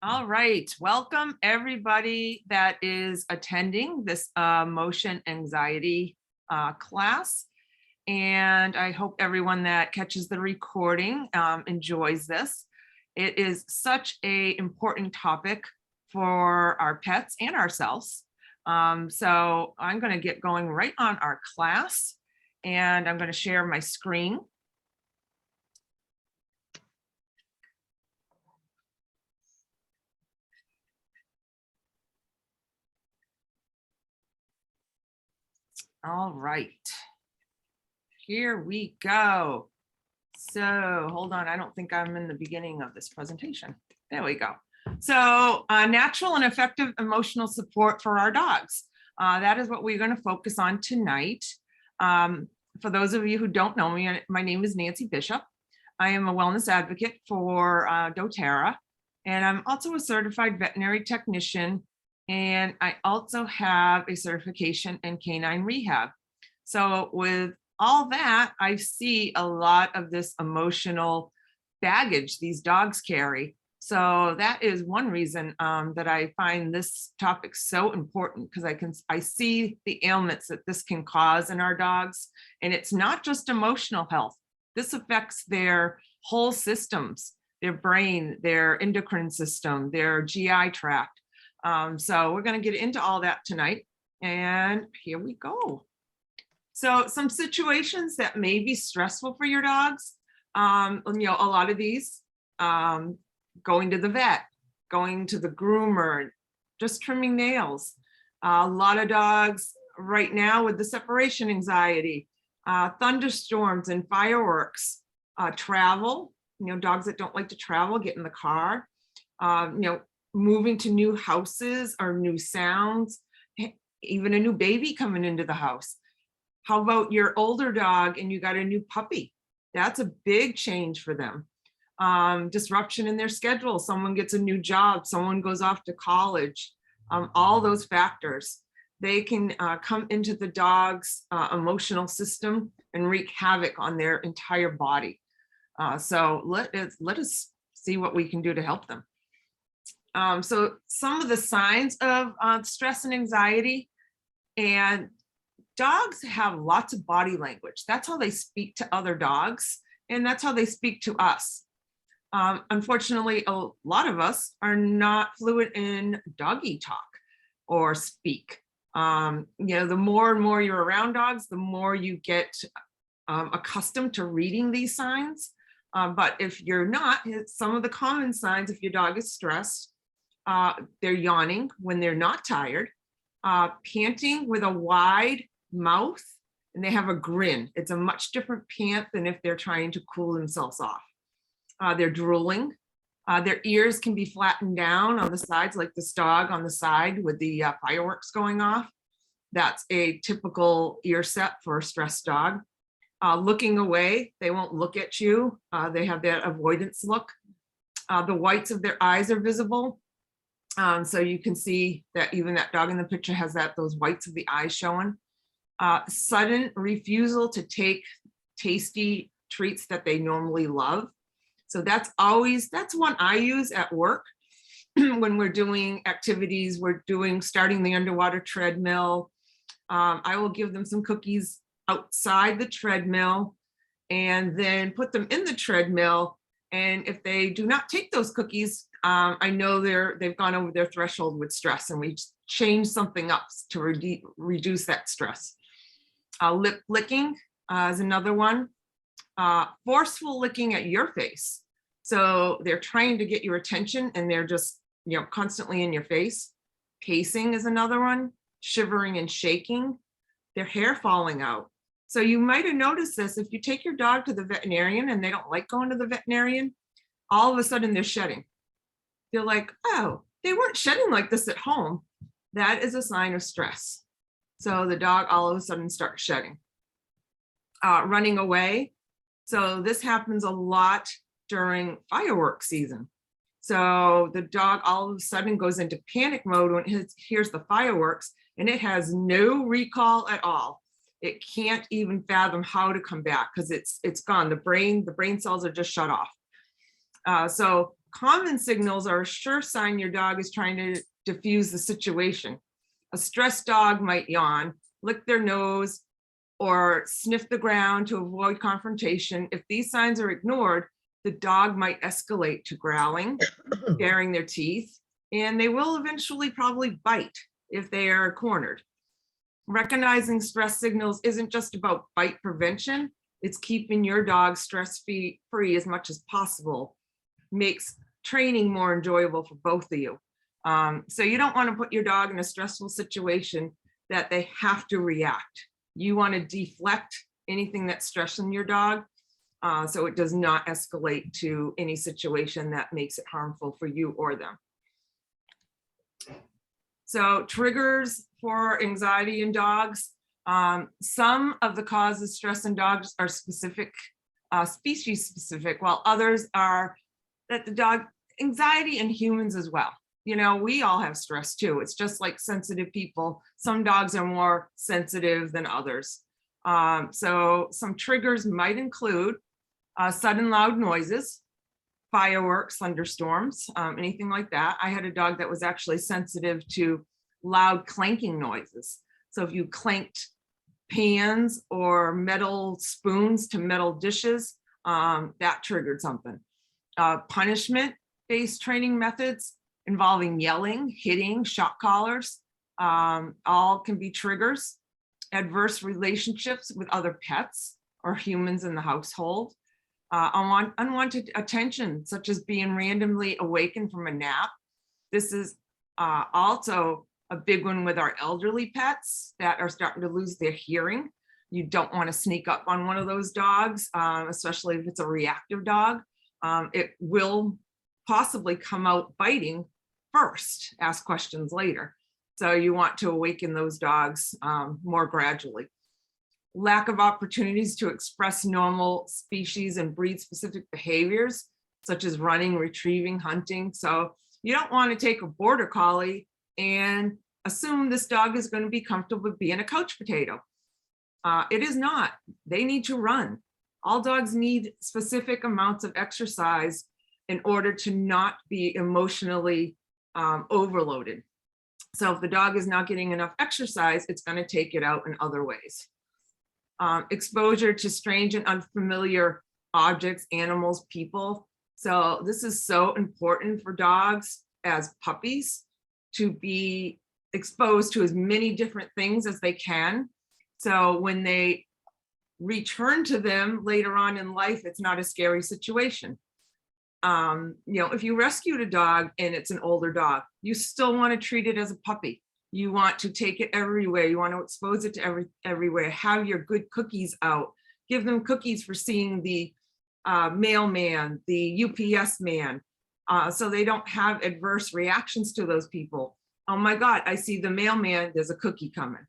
All right, welcome everybody that is attending this motion anxiety class. And I hope everyone that catches the recording enjoys this. It is such an important topic for our pets and ourselves. So I'm going to get going right on our class, and I'm going to share my screen. All right, here we go. So hold on, I don't think I'm in the beginning of this presentation. There we go. So natural and effective emotional support for our dogs. That is what we're going to focus on tonight. For those of you who don't know me, my name is Nancy Bishop. I am a wellness advocate for doTERRA, and I'm also a certified veterinary technician, and I also have a certification in canine rehab. So with all that, I see a lot of this emotional baggage these dogs carry. So that is one reason that I find this topic so important, because I see the ailments that this can cause in our dogs. And it's not just emotional health. This affects their whole systems, their brain, their endocrine system, their GI tract. So we're going to get into all that tonight. And here we go. So some situations that may be stressful for your dogs, a lot of these, going to the vet, going to the groomer, just trimming nails. A lot of dogs right now with the separation anxiety, thunderstorms and fireworks, travel, dogs that don't like to travel, get in the car, moving to new houses or new sounds, even a new baby coming into the house. How about your older dog and you got a new puppy? That's a big change for them. Disruption in their schedule. Someone gets a new job, someone goes off to college. All those factors, they can come into the dog's emotional system and wreak havoc on their entire body. So let us see what we can do to help them. So some of the signs of stress and anxiety, and dogs have lots of body language. That's how they speak to other dogs, and that's how they speak to us. Unfortunately, a lot of us are not fluent in doggy talk or speak. The more and more you're around dogs, the more you get accustomed to reading these signs. But if you're not, some of the common signs, if your dog is stressed, they're yawning when they're not tired, panting with a wide mouth, and they have a grin. It's a much different pant than if they're trying to cool themselves off. They're drooling. Their ears can be flattened down on the sides, like this dog on the side with the fireworks going off. That's a typical ear set for a stressed dog. Looking away, they won't look at you. They have that avoidance look. The whites of their eyes are visible. So you can see that even that dog in the picture has those whites of the eyes showing. Sudden refusal to take tasty treats that they normally love. So that's one I use at work when we're doing activities, starting the underwater treadmill. I will give them some cookies outside the treadmill and then put them in the treadmill. And if they do not take those cookies, I know they've gone over their threshold with stress, and we change something up to reduce that stress. Lip licking is another one. Forceful licking at your face. So they're trying to get your attention and they're just, constantly in your face. Pacing is another one. Shivering and shaking. Their hair falling out. So you might have noticed this if you take your dog to the veterinarian and they don't like going to the veterinarian, all of a sudden they're shedding. They're like, oh, they weren't shedding like this at home. That is a sign of stress. So the dog all of a sudden starts shedding. Running away. So this happens a lot during fireworks season. So the dog all of a sudden goes into panic mode when it hears the fireworks, and it has no recall at all. It can't even fathom how to come back because it's gone. The brain cells are just shut off. So Common signals are a sure sign your dog is trying to diffuse the situation. A stressed dog might yawn, lick their nose, or sniff the ground to avoid confrontation. If these signs are ignored, the dog might escalate to growling, baring their teeth, and they will eventually probably bite if they are cornered. Recognizing stress signals isn't just about bite prevention, it's keeping your dog stress-free as much as possible. Makes training more enjoyable for both of you. So you don't want to put your dog in a stressful situation that they have to react. You want to deflect anything that's stressing your dog so it does not escalate to any situation that makes it harmful for you or them. So triggers for anxiety in dogs. Some of the causes of stress in dogs are specific, species specific, while others are that the dog, anxiety in humans as well. You know, we all have stress too. It's just like sensitive people. Some dogs are more sensitive than others. So some triggers might include sudden loud noises, fireworks, thunderstorms, anything like that. I had a dog that was actually sensitive to loud clanking noises. So if you clanked pans or metal spoons to metal dishes, that triggered something. Punishment-based training methods involving yelling, hitting, shock collars, all can be triggers. Adverse relationships with other pets or humans in the household. Unwanted attention, such as being randomly awakened from a nap. This is also a big one with our elderly pets that are starting to lose their hearing. You don't want to sneak up on one of those dogs, especially if it's a reactive dog. It will possibly come out biting first, ask questions later. So you want to awaken those dogs more gradually. Lack of opportunities to express normal species and breed specific behaviors, such as running, retrieving, hunting. So you don't want to take a border collie and assume this dog is going to be comfortable being a couch potato. It is not. They need to run. All dogs need specific amounts of exercise in order to not be emotionally overloaded. So if the dog is not getting enough exercise, it's going to take it out in other ways. Exposure to strange and unfamiliar objects, animals, people. So this is so important for dogs as puppies to be exposed to as many different things as they can. So when they return to them later on in life, it's not a scary situation. You know, if you rescued a dog and it's an older dog, you still want to treat it as a puppy. You want to take it everywhere. You want to expose it to everywhere. Have your good cookies out. Give them cookies for seeing the mailman, the UPS man, so they don't have adverse reactions to those people. Oh my God, I see the mailman, there's a cookie coming.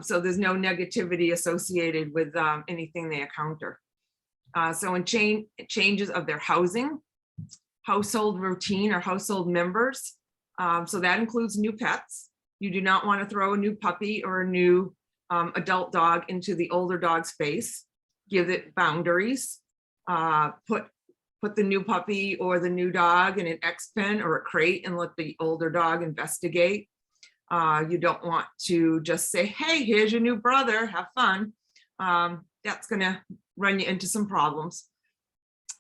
So there's no negativity associated with anything they encounter. So in changes of their housing, household routine or household members. So that includes new pets. You do not want to throw a new puppy or a new adult dog into the older dog's face. Give it boundaries. Put the new puppy or the new dog in an X pen or a crate and let the older dog investigate. You don't want to just say, hey, here's your new brother, have fun. That's gonna run you into some problems.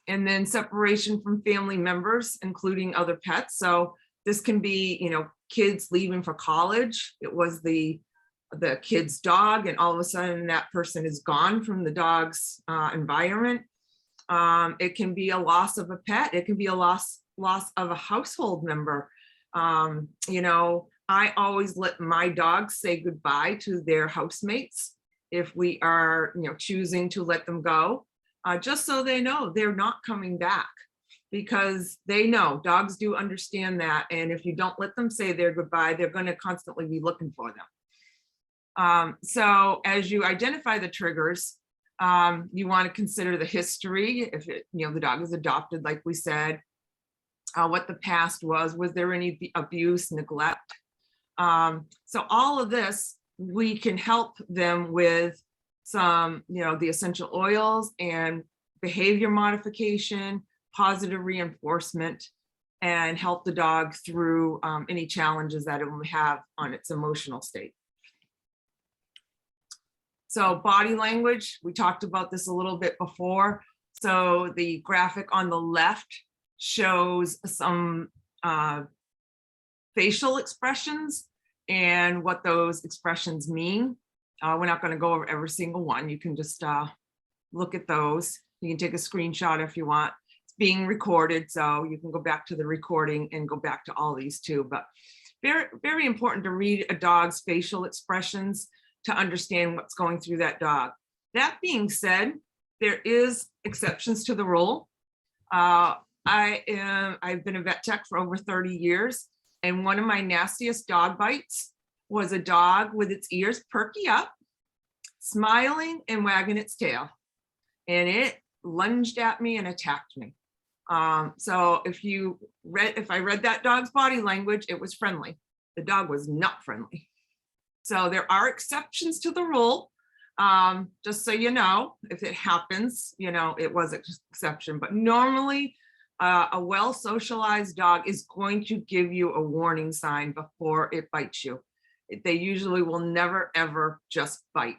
And then separation from family members, including other pets. So this can be, you know, kids leaving for college. It was the kid's dog, and all of a sudden that person is gone from the dog's environment. It can be a loss of a pet. It can be a loss of a household member. You know, I always let my dogs say goodbye to their housemates if we are, you know, choosing to let them go, just so they know they're not coming back, because they know, dogs do understand that. And if you don't let them say their goodbye, they're going to constantly be looking for them. So as you identify the triggers, you want to consider the history. If it, you know, the dog is adopted, like we said, what the past was there any abuse, neglect? So all of this, we can help them with some, you know, the essential oils and behavior modification, positive reinforcement. and help the dog through any challenges that it will have on its emotional state. So body language, we talked about this a little bit before. So the graphic on the left shows some facial expressions and what those expressions mean. We're not going to go over every single one. You can just look at those. You can take a screenshot if you want. It's being recorded, so you can go back to the recording and go back to all these too. But very, very important to read a dog's facial expressions to understand what's going through that dog. That being said, there is exceptions to the rule. I've been a vet tech for over 30 years, and one of my nastiest dog bites was a dog with its ears perky up, smiling and wagging its tail, and it lunged at me and attacked me. So if I read that dog's body language, it was friendly. The dog was not friendly. So there are exceptions to the rule. Just so you know, if it happens, it was an exception, but normally a well-socialized dog is going to give you a warning sign before it bites you. They usually will never, ever just bite.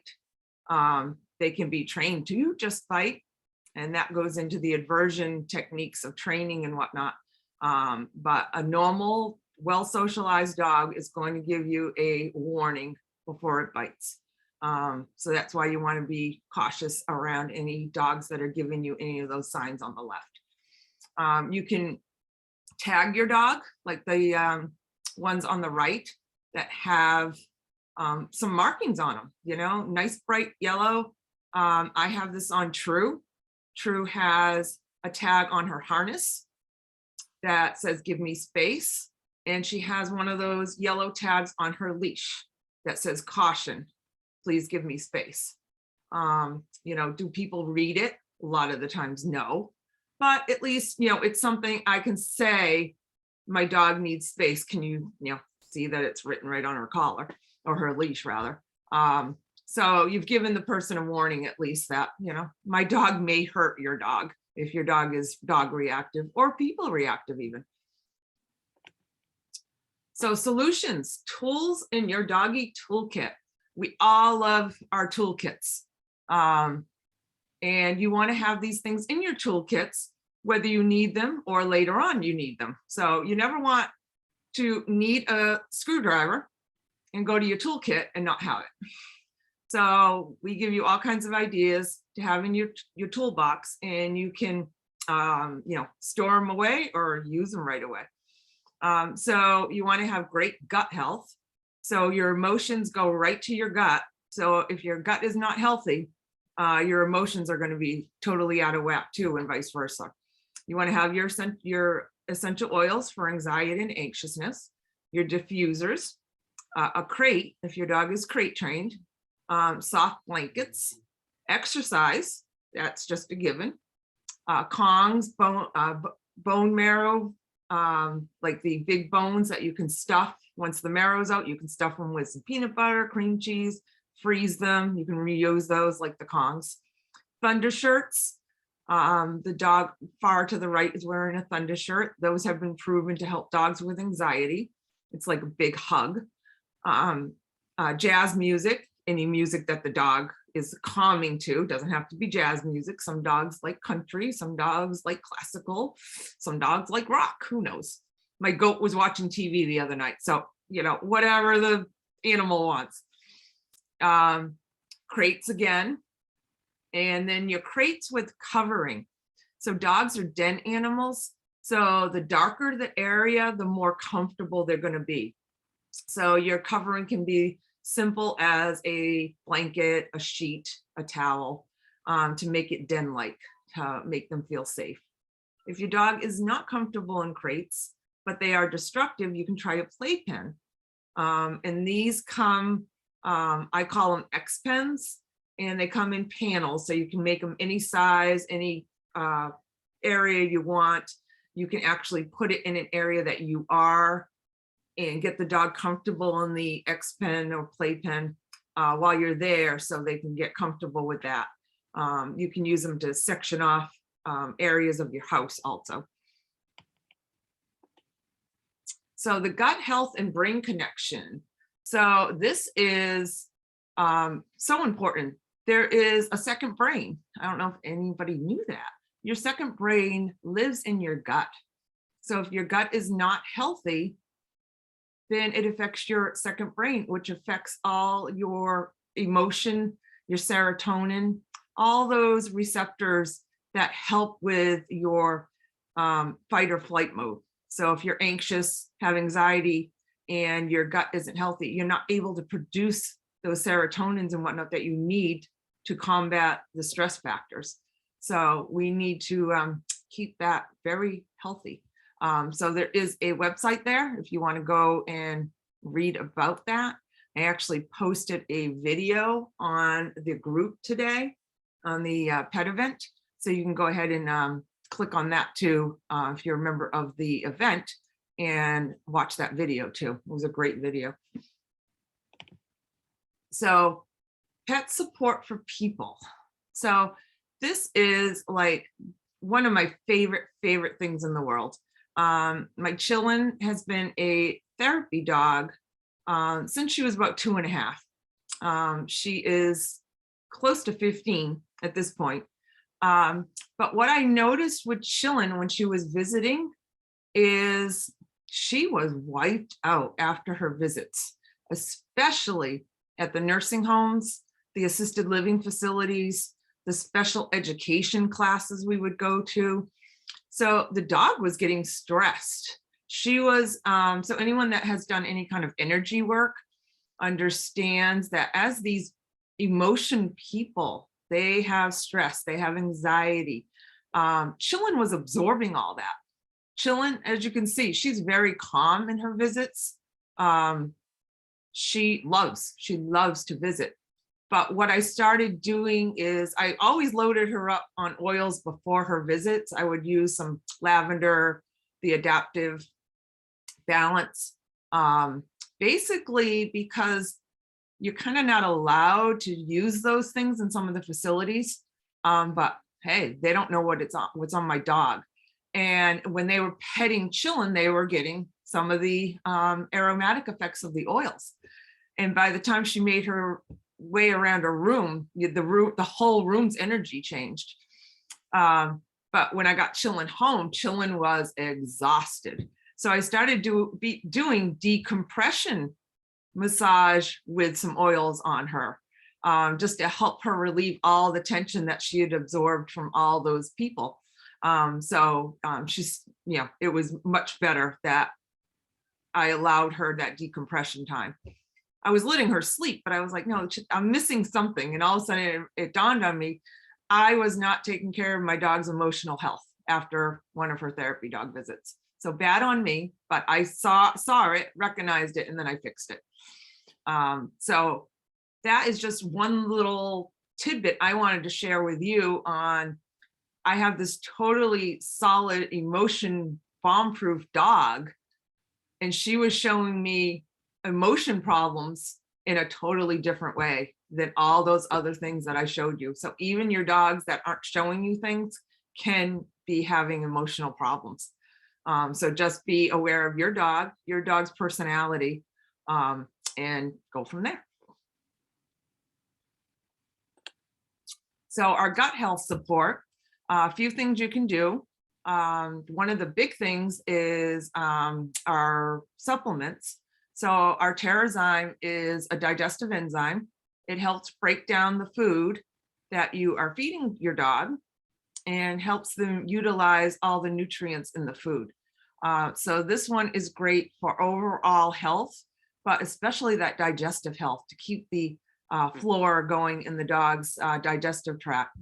They can be trained to just bite, and that goes into the aversion techniques of training and whatnot. But a normal, well-socialized dog is going to give you a warning before it bites. So that's why you want to be cautious around any dogs that are giving you any of those signs on the left. You can tag your dog, like the ones on the right that have some markings on them, nice bright yellow. I have this on True. True has a tag on her harness that says, "Give me space." And she has one of those yellow tags on her leash that says, "Caution, please give me space." Do people read it? A lot of the times, no. But at least, it's something I can say, my dog needs space. Can you, see that it's written right on her collar, or her leash rather. So you've given the person a warning, at least, that, my dog may hurt your dog if your dog is dog reactive or people reactive even. So solutions, tools in your doggy toolkit. We all love our toolkits. And you want to have these things in your toolkits, whether you need them or later on you need them. So you never want to need a screwdriver and go to your toolkit and not have it. So we give you all kinds of ideas to have in your toolbox, and you can, store them away or use them right away. So you want to have great gut health. So your emotions go right to your gut. So if your gut is not healthy, your emotions are going to be totally out of whack too, and vice versa. You want to have your essential oils for anxiety and anxiousness, your diffusers, a crate if your dog is crate trained, soft blankets, exercise, that's just a given, Kongs, bone marrow, like the big bones that you can stuff. Once the marrow's out, you can stuff them with some peanut butter, cream cheese, freeze them. You can reuse those like the Kongs. Thunder shirts. The dog far to the right is wearing a thunder shirt. Those have been proven to help dogs with anxiety. It's like a big hug. Jazz music, any music that the dog is calming to, doesn't have to be jazz music. Some dogs like country, some dogs like classical, some dogs like rock, who knows? My goat was watching TV the other night. So, whatever the animal wants. Crates again. And then your crates with covering. So dogs are den animals. So the darker the area, the more comfortable they're going to be. So your covering can be simple as a blanket, a sheet, a towel, to make it den-like, to make them feel safe. If your dog is not comfortable in crates, but they are destructive, you can try a playpen. And these come, I call them X-pens, and they come in panels, so you can make them any size, any area you want. You can actually put it in an area that you are and get the dog comfortable in the X-pen or playpen while you're there, so they can get comfortable with that. You can use them to section off areas of your house also. So the gut health and brain connection. So this is so important. There is a second brain. I don't know if anybody knew that. Your second brain lives in your gut. So if your gut is not healthy, then it affects your second brain, which affects all your emotion, your serotonin, all those receptors that help with your fight or flight mode. So if you're anxious, have anxiety, and your gut isn't healthy, you're not able to produce those serotonins and whatnot that you need to combat the stress factors. So we need to keep that very healthy. So there is a website there if you want to go and read about that. I actually posted a video on the group today on the pet event. So you can go ahead and click on that too, if you're a member of the event, and watch that video too. It was a great video. So pet support for people. So this is like one of my favorite things in the world. My Chillin has been a therapy dog since she was about 2.5. She is close to 15 at this point. But what I noticed with Chillin when she was visiting is she was wiped out after her visits, especially at the nursing homes, the assisted living facilities, the special education classes we would go to. So the dog was getting stressed. She was, so anyone that has done any kind of energy work understands that as these emotion people, they have stress, they have anxiety. Chillin was absorbing all that. Chillin, as you can see, she's very calm in her visits. She loves to visit. But what I started doing is I always loaded her up on oils before her visits. I would use some lavender, the adaptive balance, basically because you're kind of not allowed to use those things in some of the facilities. But hey, they don't know what's on my dog. And when they were petting Chillin, they were getting some of the aromatic effects of the oils. And by the time she made her way around a room, the whole room's energy changed. But when I got Chillin home, Chillin was exhausted. So I started doing decompression massage with some oils on her, just to help her relieve all the tension that she had absorbed from all those people. She's, it was much better that I allowed her that decompression time. I was letting her sleep, but I was like, no, I'm missing something. And all of a sudden it dawned on me, I was not taking care of my dog's emotional health after one of her therapy dog visits. So bad on me, but I saw it, recognized it, and then I fixed it. So that is just one little tidbit I wanted to share with you on, I have this totally solid emotion bomb-proof dog, and she was showing me emotion problems in a totally different way than all those other things that I showed you. So even your dogs that aren't showing you things can be having emotional problems. So just be aware of your dog's personality, and go from there. So our gut health support, a few things you can do. One of the big things is our supplements. So our Terrazyme is a digestive enzyme. It helps break down the food that you are feeding your dog and helps them utilize all the nutrients in the food. So this one is great for overall health, but especially that digestive health, to keep the flora going in the dog's digestive tract.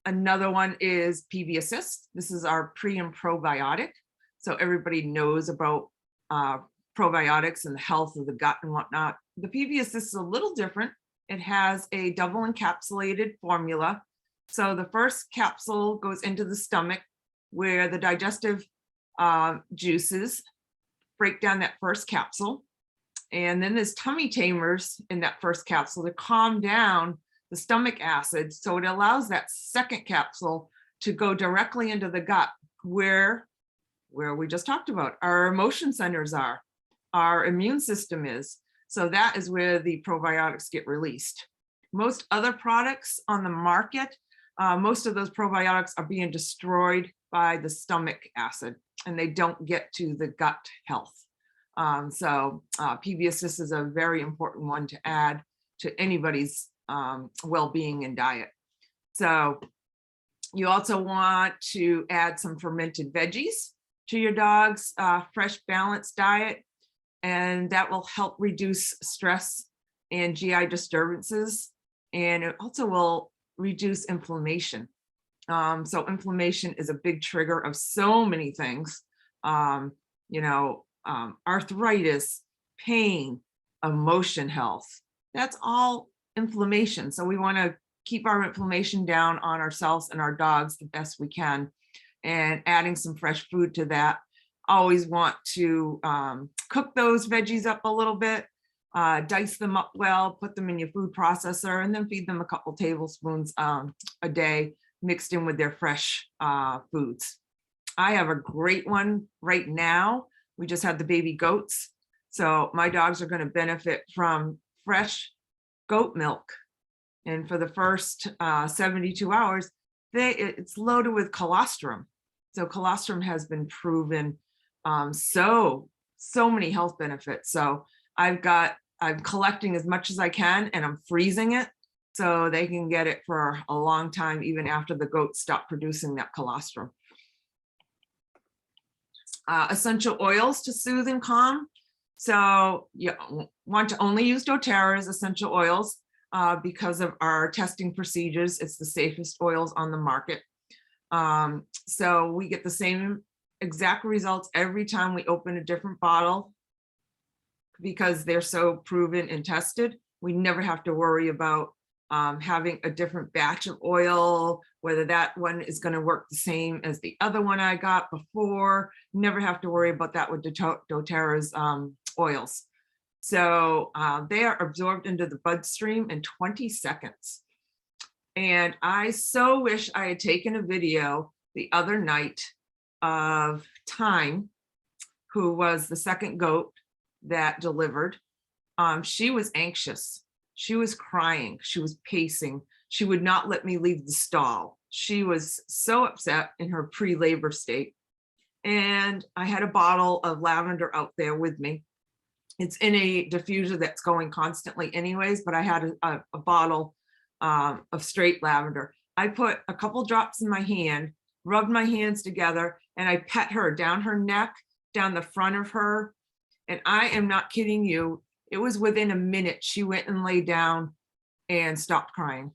Another one is PB Assist. This is our pre and probiotic. So everybody knows about probiotics and the health of the gut and whatnot. The PB Assist is a little different. It has a double encapsulated formula. So the first capsule goes into the stomach, where the digestive juices break down that first capsule. And then there's tummy tamers in that first capsule to calm down the stomach acid. So it allows that second capsule to go directly into the gut, where where we just talked about. Our emotion centers are, our immune system is. So that is where the probiotics get released. Most other products on the market, most of those probiotics are being destroyed by the stomach acid, and they don't get to the gut health. So PB Assist is a very important one to add to anybody's well-being and diet. So you also want to add some fermented veggies to your dog's fresh, balanced diet, and that will help reduce stress and GI disturbances. And it also will reduce inflammation. So inflammation is a big trigger of so many things, arthritis, pain, emotion health. That's all inflammation. So we want to keep our inflammation down on ourselves and our dogs the best we can. And adding some fresh food to that. Always want to cook those veggies up a little bit, dice them up well, put them in your food processor, and then feed them a couple tablespoons a day mixed in with their fresh foods. I have a great one right now. We just had the baby goats. So my dogs are going to benefit from fresh goat milk. And for the first 72 hours, it's loaded with colostrum. So colostrum has been proven so many health benefits. So I'm collecting as much as I can, and I'm freezing it so they can get it for a long time, even after the goats stop producing that colostrum. Essential oils to soothe and calm. So you want to only use doTERRA's essential oils because of our testing procedures. It's the safest oils on the market. So we get the same exact results every time we open a different bottle because they're so proven and tested. We never have to worry about having a different batch of oil, whether that one is going to work the same as the other one I got before. Never have to worry about that with doTERRA's oils. So they are absorbed into the bloodstream in 20 seconds. And I so wish I had taken a video the other night of Time, who was the second goat that delivered. She was anxious. She was crying. She was pacing. She would not let me leave the stall. She was so upset in her pre-labor state. And I had a bottle of lavender out there with me. It's in a diffuser that's going constantly anyways, but I had a bottle of straight lavender. I put a couple drops in my hand, rubbed my hands together, and I pet her down her neck, down the front of her. And I am not kidding you. It was within a minute, she went and lay down and stopped crying.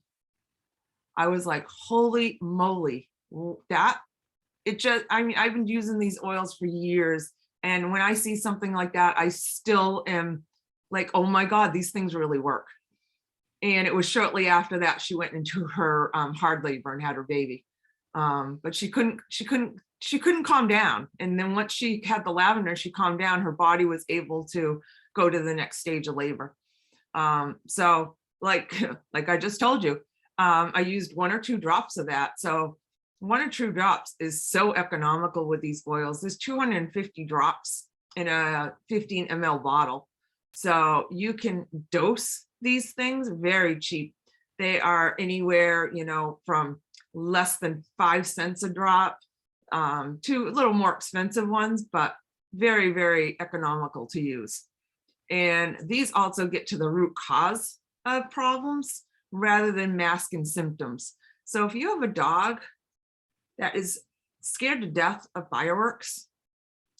I was like, holy moly, I've been using these oils for years. And when I see something like that, I still am like, oh my God, these things really work. And it was shortly after that, she went into her hard labor and had her baby. But she couldn't calm down. And then once she had the lavender, she calmed down, her body was able to go to the next stage of labor. So like I just told you, I used 1 or 2 drops of that. So 1 or 2 drops is so economical with these oils. There's 250 drops in a 15 ml bottle. So you can dose these things very cheap. They are anywhere, from less than 5 cents a drop to a little more expensive ones, but very, very economical to use. And these also get to the root cause of problems rather than masking symptoms. So if you have a dog that is scared to death of fireworks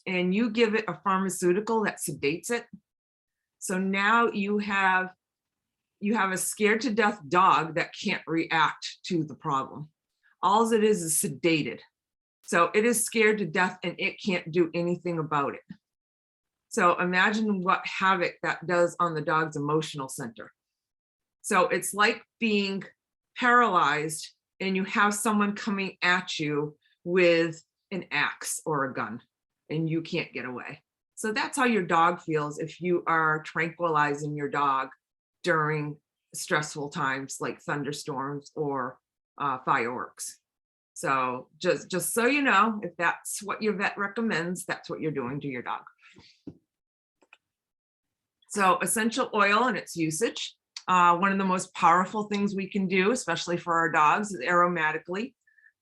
and you give it a pharmaceutical that sedates it, so now you have a scared to death dog that can't react to the problem. All it is sedated. So it is scared to death and it can't do anything about it. So imagine what havoc that does on the dog's emotional center. So it's like being paralyzed and you have someone coming at you with an axe or a gun and you can't get away. So that's how your dog feels if you are tranquilizing your dog during stressful times like thunderstorms or fireworks. So just so you know, if that's what your vet recommends, that's what you're doing to your dog. So essential oil and its usage. One of the most powerful things we can do, especially for our dogs, is aromatically.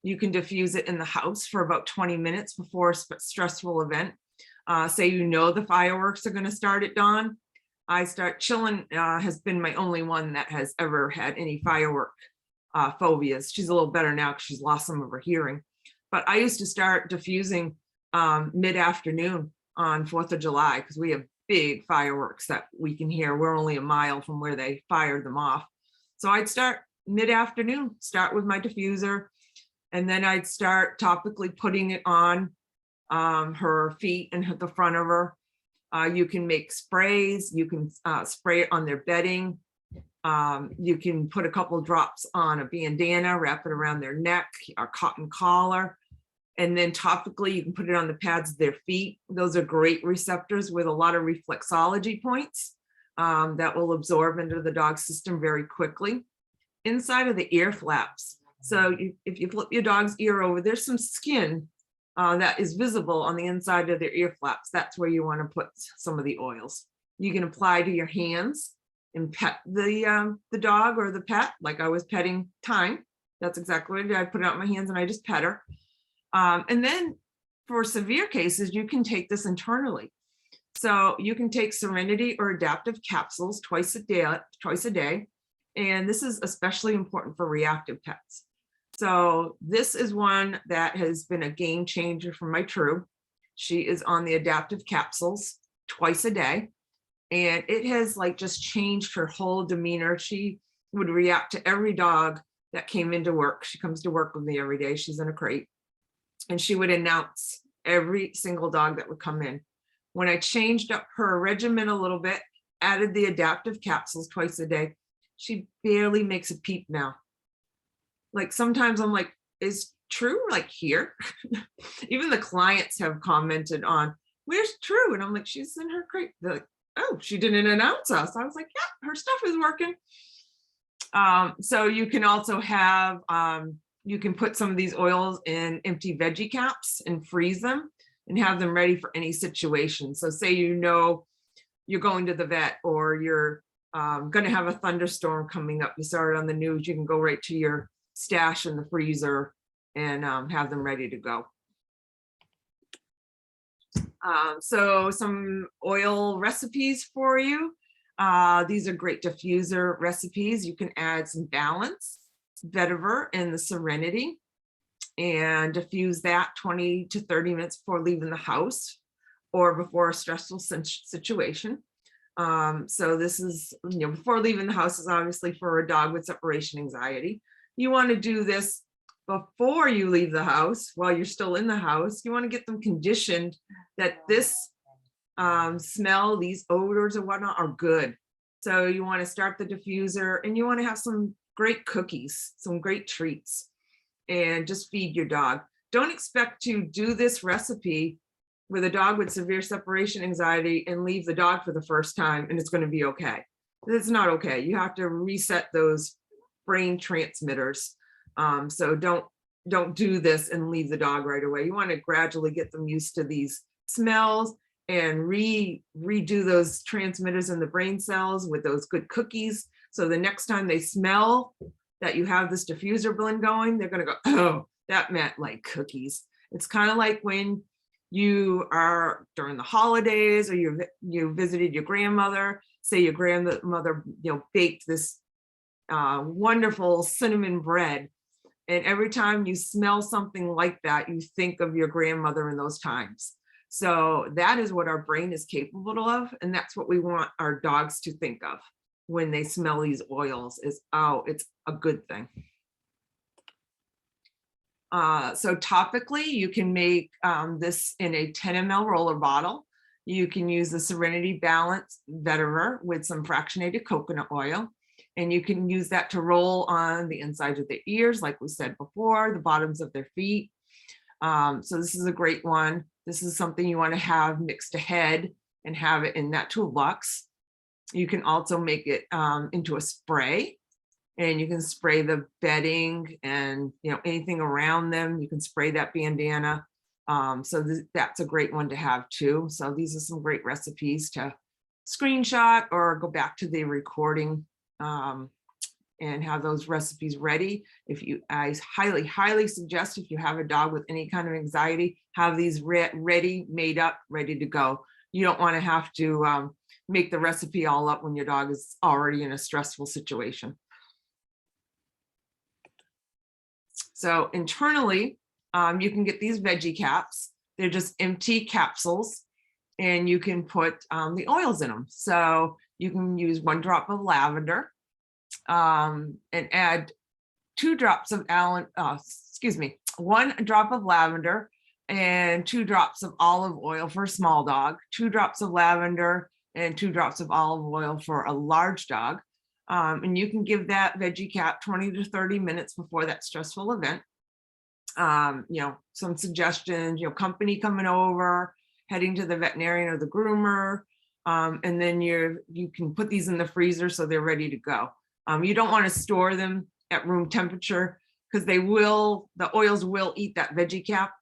You can diffuse it in the house for about 20 minutes before a stressful event. Say you know the fireworks are going to start at dawn. I start chilling, has been my only one that has ever had any firework phobias. She's a little better now because she's lost some of her hearing. But I used to start diffusing mid-afternoon on 4th of July because we have big fireworks that we can hear. We're only a mile from where they fired them off. So I'd start mid-afternoon, start with my diffuser, and then I'd start topically putting it on her feet and the front of her. You can make sprays, you can spray it on their bedding. You can put a couple drops on a bandana, wrap it around their neck, a cotton collar, and then topically you can put it on the pads of their feet. Those are great receptors with a lot of reflexology points that will absorb into the dog's system very quickly. Inside of the ear flaps. So if you flip your dog's ear over, there's some skin that is visible on the inside of their ear flaps. That's where you want to put some of the oils. You can apply to your hands and pet the dog or the pet, like I was petting Time. That's exactly what I did. I put it out in my hands and I just pet her. And then for severe cases, you can take this internally. So you can take Serenity or Adaptive capsules twice a day. And this is especially important for reactive pets. So this is one that has been a game changer for my True. She is on the Adaptive capsules twice a day. And it has like just changed her whole demeanor. She would react to every dog that came into work. She comes to work with me every day. She's in a crate. And she would announce every single dog that would come in. When I changed up her regimen a little bit, added the Adaptive capsules twice a day, she barely makes a peep now. Like sometimes I'm like, is True like here? Even the clients have commented on, where's True? And I'm like, she's in her crate. They're like, oh, she didn't announce us. I was like, yeah, her stuff is working. So you can also have, you can put some of these oils in empty veggie caps and freeze them and have them ready for any situation. So say you know you're going to the vet or you're going to have a thunderstorm coming up. You saw it on the news. You can go right to your stash in the freezer and have them ready to go. So some oil recipes for you. These are great diffuser recipes. You can add some Balance, Vetiver, and the Serenity and diffuse that 20 to 30 minutes before leaving the house or before a stressful situation. So this is, before leaving the house is obviously for a dog with separation anxiety. You want to do this before you leave the house while you're still in the house. You want to get them conditioned that this smell, these odors and whatnot are good. So you want to start the diffuser and you want to have some great cookies, some great treats, and just feed your dog. Don't expect to do this recipe with a dog with severe separation anxiety and leave the dog for the first time and it's going to be okay. It's not okay. You have to reset those brain transmitters. So don't do this and leave the dog right away. You want to gradually get them used to these smells and redo those transmitters in the brain cells with those good cookies. So the next time they smell that you have this diffuser blend going, they're going to go, oh, that meant like cookies. It's kind of like when you are during the holidays or you visited your grandmother, say your grandmother, baked this wonderful cinnamon bread. And every time you smell something like that, you think of your grandmother in those times. So that is what our brain is capable of. And that's what we want our dogs to think of when they smell these oils is, oh, it's a good thing. So topically, you can make this in a 10 ml roller bottle. You can use the Serenity Balance Vetiver with some fractionated coconut oil. And you can use that to roll on the insides of their ears, like we said before, the bottoms of their feet. So this is a great one. This is something you want to have mixed ahead and have it in that toolbox. You can also make it into a spray and you can spray the bedding and, you know, anything around them. You can spray that bandana. So that's a great one to have too. So these are some great recipes to screenshot or go back to the recording and have those recipes ready. I highly suggest, if you have a dog with any kind of anxiety, have these ready, made up, ready to go. You don't want to have to make the recipe all up when your dog is already in a stressful situation. So internally, you can get these veggie caps. They're just empty capsules, and you can put the oils in them. So you can use 1 drop of lavender and add 2 drops of 1 drop of lavender and 2 drops of olive oil for a small dog, 2 drops of lavender and 2 drops of olive oil for a large dog. And you can give that veggie cap 20 to 30 minutes before that stressful event. You know, some suggestions, you know, company coming over, heading to the veterinarian or the groomer, and then you can put these in the freezer so they're ready to go. You don't want to store them at room temperature because the oils will eat that veggie cap.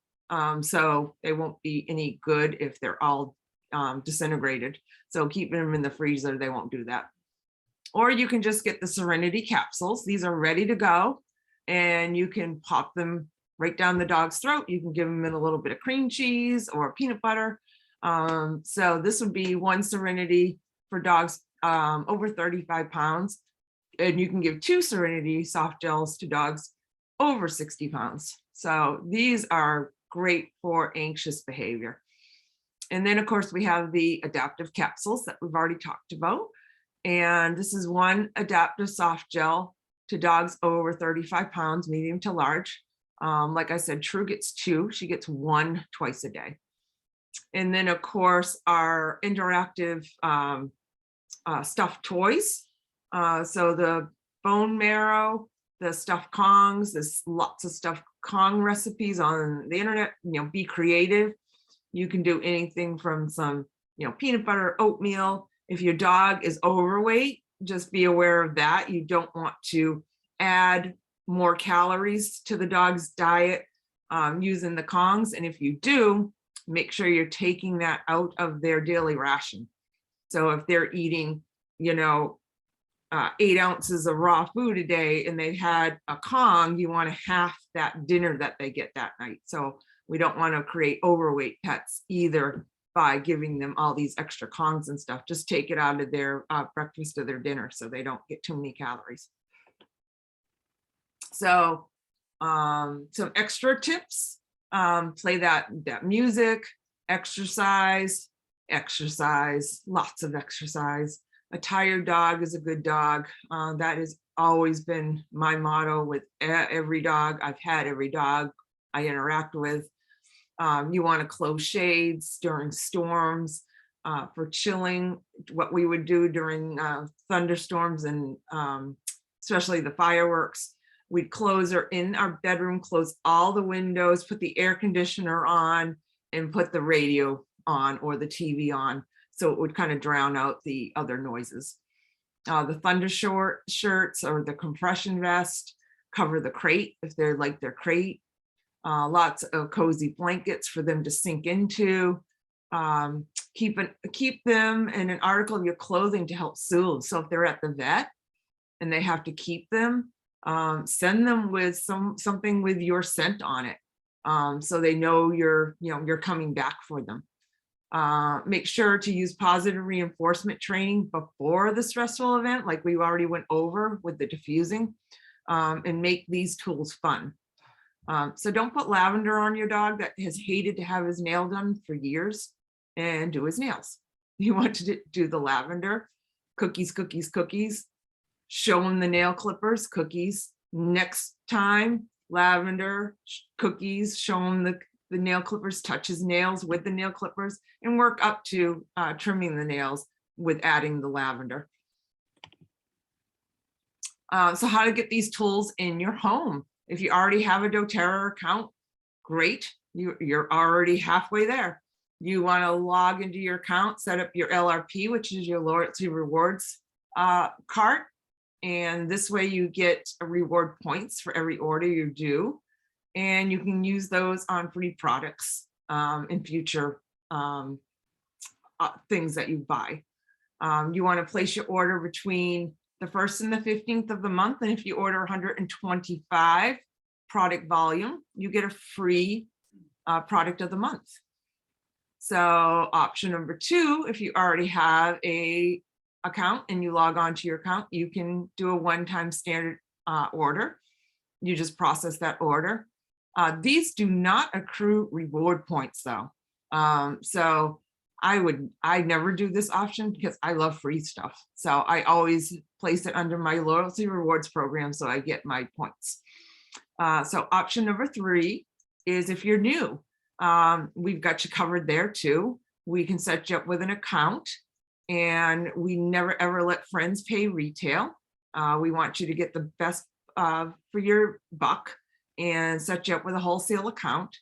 So they won't be any good if they're all disintegrated. So keeping them in the freezer, they won't do that. Or you can just get the Serenity capsules. These are ready to go, and you can pop them right down the dog's throat. You can give them in a little bit of cream cheese or peanut butter. So this would be 1 Serenity for dogs over 35 pounds. And you can give 2 Serenity soft gels to dogs over 60 pounds. So these are great for anxious behavior. And then of course we have the adaptive capsules that we've already talked about. And this is 1 adaptive soft gel to dogs over 35 pounds, medium to large. Like I said, True gets 2, she gets 1 twice a day. And then of course our interactive stuffed toys. So the bone marrow, the stuffed Kongs, there's lots of stuffed Kong recipes on the internet. You know, be creative. You can do anything from some, you know, peanut butter, oatmeal. If your dog is overweight, just be aware of that. You don't want to add more calories to the dog's diet using the Kongs. And if you do, make sure you're taking that out of their daily ration. So if they're eating, you know, 8 ounces of raw food a day and they had a Kong, you want to half that dinner that they get that night. So we don't want to create overweight pets either by giving them all these extra Kongs and stuff. Just take it out of their breakfast or their dinner so they don't get too many calories. So some extra tips, play that music, exercise, lots of exercise. A tired dog is a good dog. That has always been my motto with every dog. I've had every dog I interact with. You want to close shades during storms for chilling. What we would do during thunderstorms and especially the fireworks, we'd close her in our bedroom, close all the windows, put the air conditioner on, and put the radio on or the TV on. So it would kind of drown out the other noises. The thunder shirts or the compression vest, cover the crate if they're like their crate. Lots of cozy blankets for them to sink into. Keep them in an article of your clothing to help soothe. So if they're at the vet and they have to keep them, send them with something with your scent on it, so they know you're coming back for them. Make sure to use positive reinforcement training before the stressful event, like we already went over with the diffusing, and make these tools fun. So don't put lavender on your dog that has hated to have his nail done for years and do his nails. You want to do the lavender, cookies, cookies, cookies. Show him the nail clippers, cookies. Next time, lavender, cookies, show him the nail clippers, touch his nails with the nail clippers, and work up to trimming the nails with adding the lavender. So how to get these tools in your home. If you already have a doTERRA account, great, you're already halfway there. You want to log into your account, set up your LRP, which is your loyalty rewards card. And this way you get a reward points for every order you do. And you can use those on free products in future things that you buy. You want to place your order between the 1st and the 15th of the month. And if you order 125 product volume, you get a free product of the month. So option number 2, if you already have a account and you log on to your account, you can do a one-time standard order. You just process that order. These do not accrue reward points though. So I never do this option because I love free stuff. So I always place it under my loyalty rewards program so I get my points. So option number 3 is if you're new, we've got you covered there too. We can set you up with an account, and we never ever let friends pay retail. We want you to get the best for your buck and set you up with a wholesale account.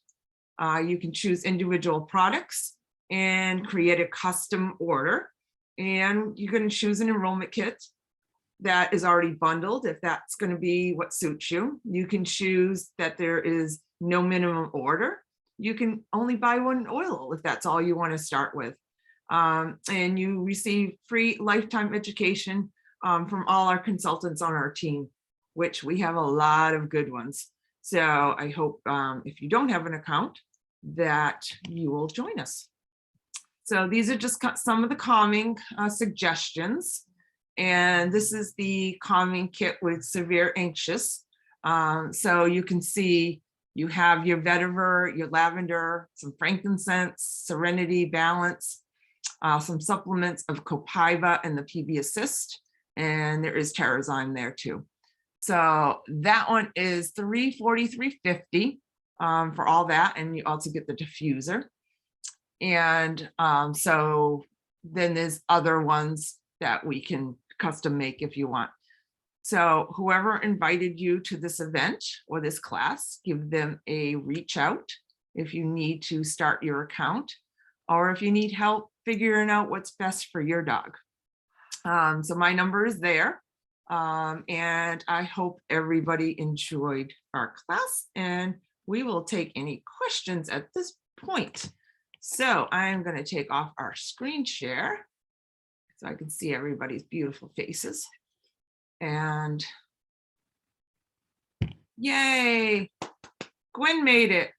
You can choose individual products and create a custom order, and you can choose an enrollment kit that is already bundled if that's going to be what suits you. You can choose that there is no minimum order. You can only buy one oil if that's all you want to start with. And you receive free lifetime education from all our consultants on our team, which we have a lot of good ones. So I hope if you don't have an account that you will join us. So these are just some of the calming suggestions. And this is the calming kit with severe anxious. So you can see you have your vetiver, your lavender, some frankincense, serenity, balance, some supplements of Copaiba and the PB Assist, and there is Terrazyme there too. So that one is $343.50 for all that, and you also get the diffuser. And so then there's other ones that we can custom make if you want. So whoever invited you to this event or this class, give them a reach out if you need to start your account or if you need help figuring out what's best for your dog. So my number is there. And I hope everybody enjoyed our class, and we will take any questions at this point. So I'm going to take off our screen share so I can see everybody's beautiful faces. And yay, Gwen made it.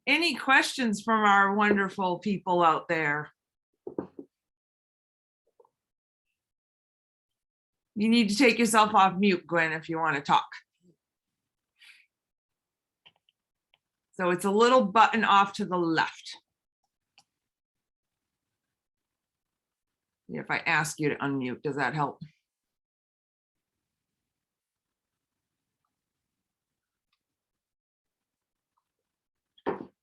Any questions from our wonderful people out there? You need to take yourself off mute, Gwen, if you want to talk. So it's a little button off to the left. If I ask you to unmute, does that help?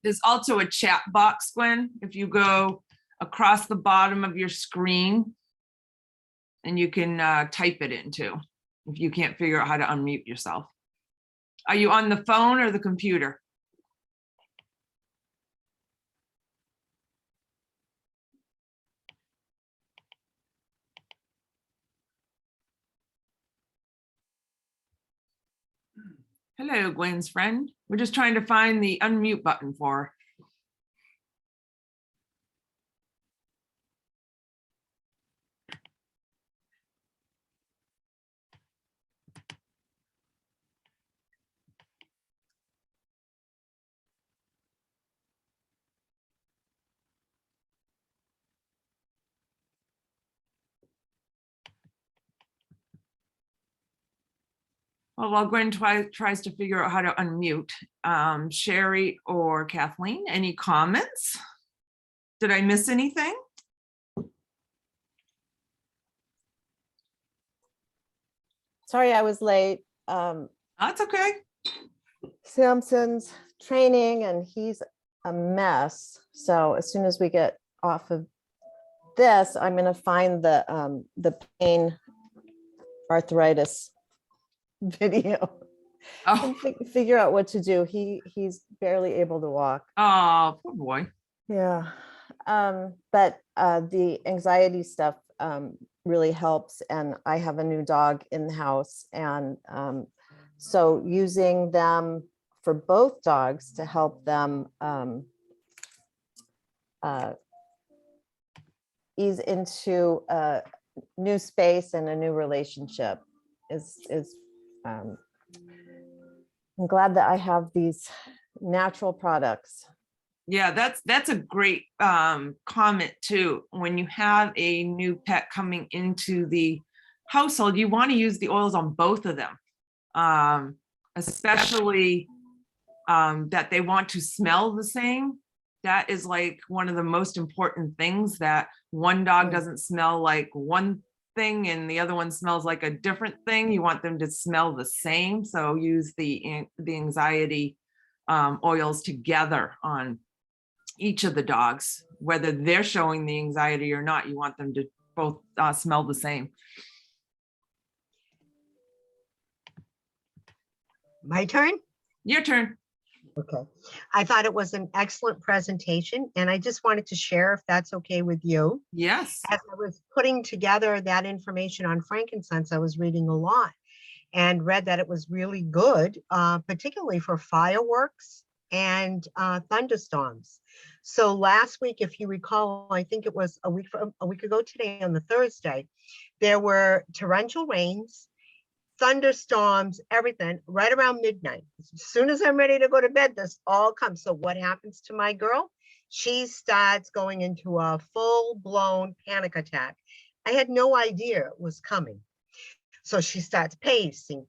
There's also a chat box, Gwen, if you go across the bottom of your screen, and you can type it into if you can't figure out how to unmute yourself. Are you on the phone or the computer? Hello, Gwen's friend. We're just trying to find the unmute button for her. Well, while Gwen tries to figure out how to unmute, Sherry or Kathleen, any comments? Did I miss anything? Sorry, I was late. That's okay. Samson's training and he's a mess. So as soon as we get off of this, I'm going to find the pain arthritis video and figure out what to do. He's barely able to walk. Oh, poor boy. Yeah. But the anxiety stuff, really helps. And I have a new dog in the house. And so using them for both dogs to help them ease into a new space and a new relationship is I'm glad that I have these natural products. Yeah, that's a great comment too. When you have a new pet coming into the household, you want to use the oils on both of them, especially that they want to smell the same. That is like one of the most important things, that one dog doesn't smell like one thing and the other one smells like a different thing. You want them to smell the same. So use the anxiety oils together on each of the dogs, whether they're showing the anxiety or not. You want them to both smell the same. My turn? Your turn. Okay. I thought it was an excellent presentation, and I just wanted to share, if that's okay with you. Yes. As I was putting together that information on frankincense, I was reading a lot and read that it was really good, particularly for fireworks and thunderstorms. So last week, if you recall, I think it was a week ago today on the Thursday, there were torrential rains, thunderstorms, everything right around midnight. As soon as I'm ready to go to bed, this all comes. So what happens to my girl? She starts going into a full-blown panic attack. I had no idea it was coming. So she starts pacing.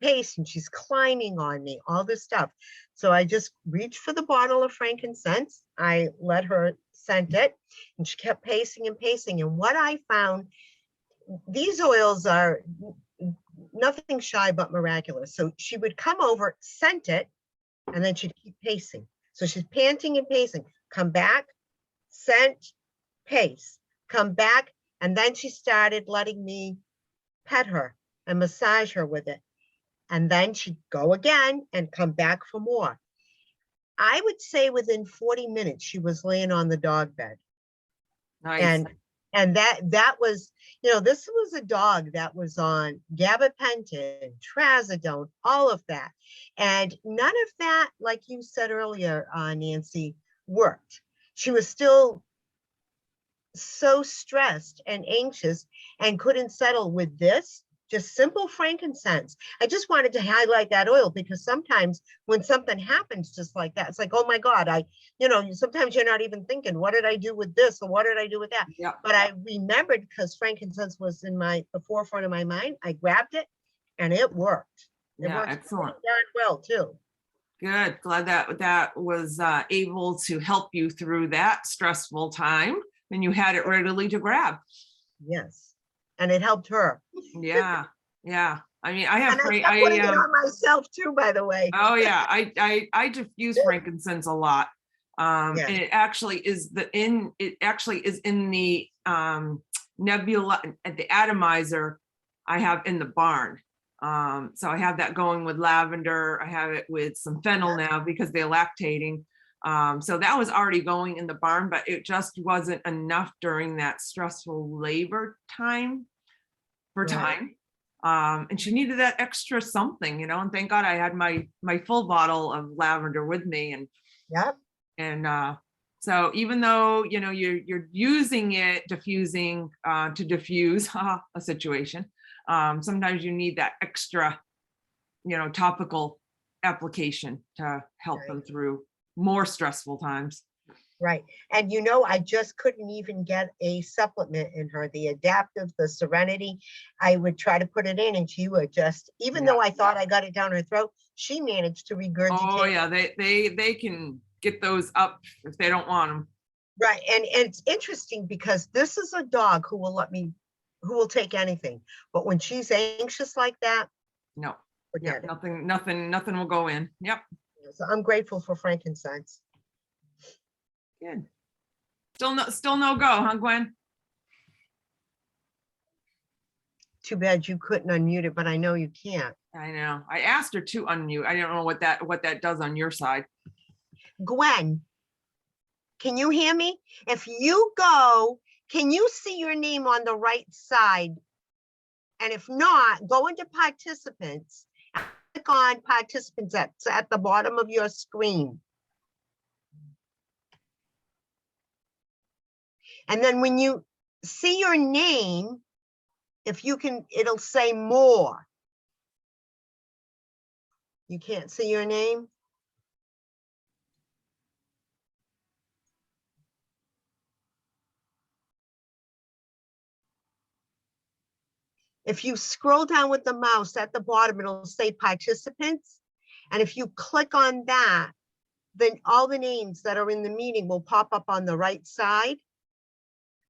She's climbing on me, all this stuff. So I just reached for the bottle of frankincense. I let her scent it, and she kept pacing and pacing. And what I found, these oils are nothing shy but miraculous. So she would come over, scent it, and then she'd keep pacing. So she's panting and pacing, come back, scent, pace, come back. And then she started letting me pet her and massage her with it. And then she'd go again and come back for more. I would say within 40 minutes, she was laying on the dog bed. Nice. And that was, this was a dog that was on gabapentin, trazodone, all of that. And none of that, like you said earlier, Nancy, worked. She was still so stressed and anxious and couldn't settle with this, just simple frankincense. I just wanted to highlight that oil because sometimes when something happens just like that, it's like, oh my God, sometimes you're not even thinking, what did I do with this? Or what did I do with that? Yeah. But I remembered, because frankincense was in the forefront of my mind, I grabbed it and it worked. It Yeah, worked excellent. darn well too. Good. Glad that was able to help you through that stressful time, and you had it readily to grab. Yes. And it helped her. Yeah. Yeah. I mean, I have, And I kept putting it on myself too, by the way. oh yeah, I diffuse frankincense a lot. And it actually is in the nebula, at the atomizer I have in the barn. So I have that going with lavender. I have it with some fennel now because they're lactating. So that was already going in the barn, but it just wasn't enough during that stressful labor time for time. And she needed that extra something, and thank God I had my full bottle of lavender with me. And so even though, you're using it, diffusing to diffuse a situation, sometimes you need that extra, topical application to help them through more stressful times. Right. And I just couldn't even get a supplement in her, the Adaptive, the Serenity. I would try to put it in and she would just, even though I thought I got it down her throat, she managed to regurgitate. Oh yeah, they can get those up if they don't want them. Right. And it's interesting because this is a dog who will take anything. But when she's anxious like that, no, forget it. Nothing will go in. Yep. So I'm grateful for frankincense. Good. Still no go, huh, Gwen? Too bad you couldn't unmute it, but I know you can't. I know. I asked her to unmute. I don't know what that does on your side. Gwen, can you hear me? If you go, can you see your name on the right side And if not, go into participants, click on participants that's at the bottom of your screen. And then when you see your name, if you can, it'll say more. You can't see your name? If you scroll down with the mouse at the bottom, it'll say participants. And if you click on that, then all the names that are in the meeting will pop up on the right side.